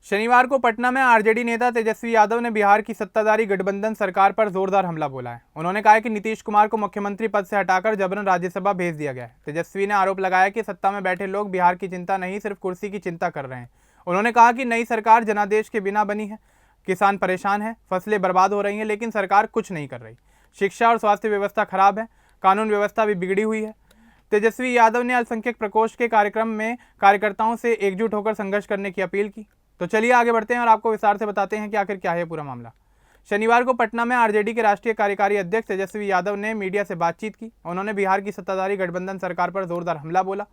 शनिवार को पटना में आरजेडी नेता तेजस्वी यादव ने बिहार की सत्ताधारी गठबंधन सरकार पर जोरदार हमला बोला है। उन्होंने कहा कि नीतीश कुमार को मुख्यमंत्री पद से हटाकर जबरन राज्यसभा भेज दिया गया है। तेजस्वी ने आरोप लगाया कि सत्ता में बैठे लोग बिहार की चिंता नहीं, सिर्फ कुर्सी की चिंता कर रहे हैं। उन्होंने कहा कि नई सरकार जनादेश के बिना बनी है, किसान परेशान है, फसलें बर्बाद हो रही हैं, लेकिन सरकार कुछ नहीं कर रही। शिक्षा और स्वास्थ्य व्यवस्था खराब है, कानून व्यवस्था भी बिगड़ी हुई है। तेजस्वी यादव ने अल्पसंख्यक प्रकोष्ठ के कार्यक्रम में कार्यकर्ताओं से एकजुट होकर संघर्ष करने की अपील की। तो चलिए आगे बढ़ते हैं और आपको विस्तार से बताते हैं कि आखिर क्या है पूरा मामला। शनिवार को पटना में आरजेडी के राष्ट्रीय कार्यकारी अध्यक्ष तेजस्वी यादव ने मीडिया से बातचीत की। उन्होंने बिहार की सत्ताधारी गठबंधन सरकार पर जोरदार हमला बोला।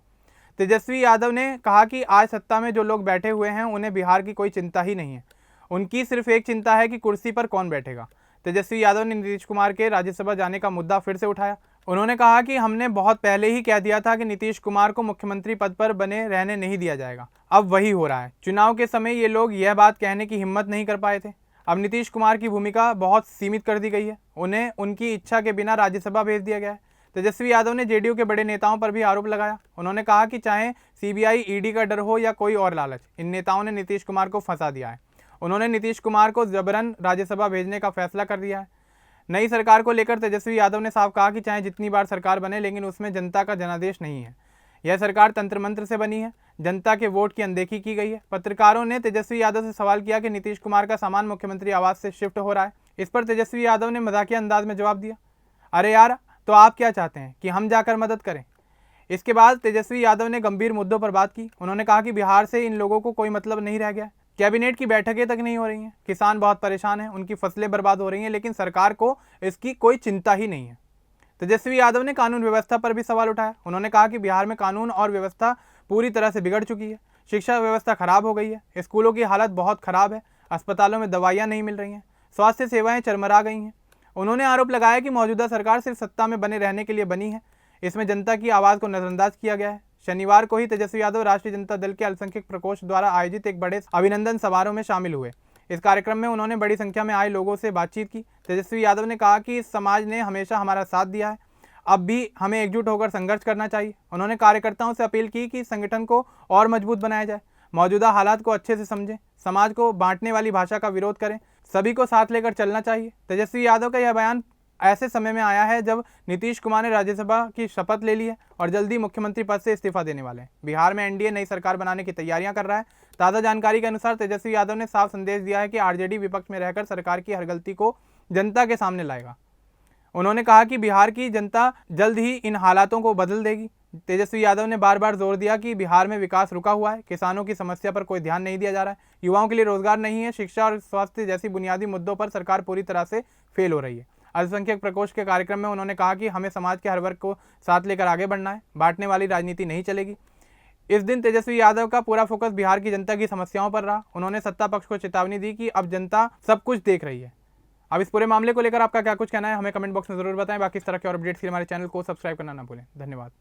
तेजस्वी यादव ने कहा कि आज सत्ता में जो लोग बैठे हुए हैं उन्हें बिहार की कोई चिंता ही नहीं है, उनकी सिर्फ एक चिंता है कि कुर्सी पर कौन बैठेगा। तेजस्वी यादव ने नीतीश कुमार के राज्यसभा जाने का मुद्दा फिर से उठाया। उन्होंने कहा कि हमने बहुत पहले ही कह दिया था कि नीतीश कुमार को मुख्यमंत्री पद पर बने रहने नहीं दिया जाएगा। अब वही हो रहा है। चुनाव के समय ये लोग यह बात कहने की हिम्मत नहीं कर पाए थे। अब नीतीश कुमार की भूमिका बहुत सीमित कर दी गई है, उन्हें उनकी इच्छा के बिना राज्यसभा भेज दिया गया है। तेजस्वी यादव ने जेडीयू के बड़े नेताओं पर भी आरोप लगाया। उन्होंने कहा कि चाहे सीबीआई, ईडी का डर हो या कोई और लालच, इन नेताओं ने नीतीश कुमार को फंसा दिया है। उन्होंने नीतीश कुमार को जबरन राज्यसभा भेजने का फैसला कर दिया है। नई सरकार को लेकर तेजस्वी यादव ने साफ कहा कि चाहे जितनी बार सरकार बने, लेकिन उसमें जनता का जनादेश नहीं है। यह सरकार तंत्र मंत्र से बनी है, जनता के वोट की अनदेखी की गई है। पत्रकारों ने तेजस्वी यादव से सवाल किया कि नीतीश कुमार का सामान मुख्यमंत्री आवास से शिफ्ट हो रहा है। इस पर तेजस्वी यादव ने मजाकिया अंदाज में जवाब दिया, अरे यार, तो आप क्या चाहते हैं कि हम जाकर मदद करें? इसके बाद तेजस्वी यादव ने गंभीर मुद्दों पर बात की। उन्होंने कहा कि बिहार से इन लोगों को कोई मतलब नहीं रह गया, कैबिनेट की बैठकें तक नहीं हो रही हैं, किसान बहुत परेशान हैं, उनकी फसलें बर्बाद हो रही हैं, लेकिन सरकार को इसकी कोई चिंता ही नहीं है। तेजस्वी यादव ने कानून व्यवस्था पर भी सवाल उठाया। उन्होंने कहा कि बिहार में कानून और व्यवस्था पूरी तरह से बिगड़ चुकी है, शिक्षा व्यवस्था खराब हो गई है, स्कूलों की हालत बहुत खराब है, अस्पतालों में दवाइयाँ नहीं मिल रही हैं, स्वास्थ्य सेवाएं चरमरा गई हैं। उन्होंने आरोप लगाया कि मौजूदा सरकार सिर्फ सत्ता में बने रहने के लिए बनी है, इसमें जनता की आवाज़ को नजरअंदाज किया गया है। शनिवार को ही तेजस्वी यादव राष्ट्रीय जनता दल के अल्पसंख्यक प्रकोष्ठ द्वारा आयोजित एक बड़े अभिनंदन समारोह में शामिल हुए। इस कार्यक्रम में उन्होंने बड़ी संख्या में आए लोगों से बातचीत की। तेजस्वी यादव ने कहा कि इस समाज ने हमेशा हमारा साथ दिया है, अब भी हमें एकजुट होकर संघर्ष करना चाहिए। उन्होंने कार्यकर्ताओं से अपील की कि संगठन को और मजबूत बनाया जाए, मौजूदा हालात को अच्छे से समझें, समाज को बांटने वाली भाषा का विरोध करें, सभी को साथ लेकर चलना चाहिए। तेजस्वी यादव का यह बयान ऐसे समय में आया है जब नीतीश कुमार ने राज्यसभा की शपथ ले ली है और जल्दी मुख्यमंत्री पद से इस्तीफा देने वाले हैं। बिहार में एनडीए नई सरकार बनाने की तैयारियां कर रहा है। ताज़ा जानकारी के अनुसार तेजस्वी यादव ने साफ संदेश दिया है कि आरजेडी विपक्ष में रहकर सरकार की हर गलती को जनता के सामने लाएगा। उन्होंने कहा कि बिहार की जनता जल्द ही इन हालातों को बदल देगी। तेजस्वी यादव ने बार बार जोर दिया कि बिहार में विकास रुका हुआ है, किसानों की समस्या पर कोई ध्यान नहीं दिया जा रहा है, युवाओं के लिए रोजगार नहीं है, शिक्षा और स्वास्थ्य जैसी बुनियादी मुद्दों पर सरकार पूरी तरह से फेल हो रही है। अल्पसंख्यक प्रकोष्ठ के कार्यक्रम में उन्होंने कहा कि हमें समाज के हर वर्ग को साथ लेकर आगे बढ़ना है, बांटने वाली राजनीति नहीं चलेगी। इस दिन तेजस्वी यादव का पूरा फोकस बिहार की जनता की समस्याओं पर रहा। उन्होंने सत्ता पक्ष को चेतावनी दी कि अब जनता सब कुछ देख रही है। अब इस पूरे मामले को लेकर आपका क्या कुछ कहना है, हमें कमेंट बॉक्स में जरूर बताएं। बाकी इस तरह के और अपडेट्स के लिए हमारे चैनल को सब्सक्राइब करना ना भूलें। धन्यवाद।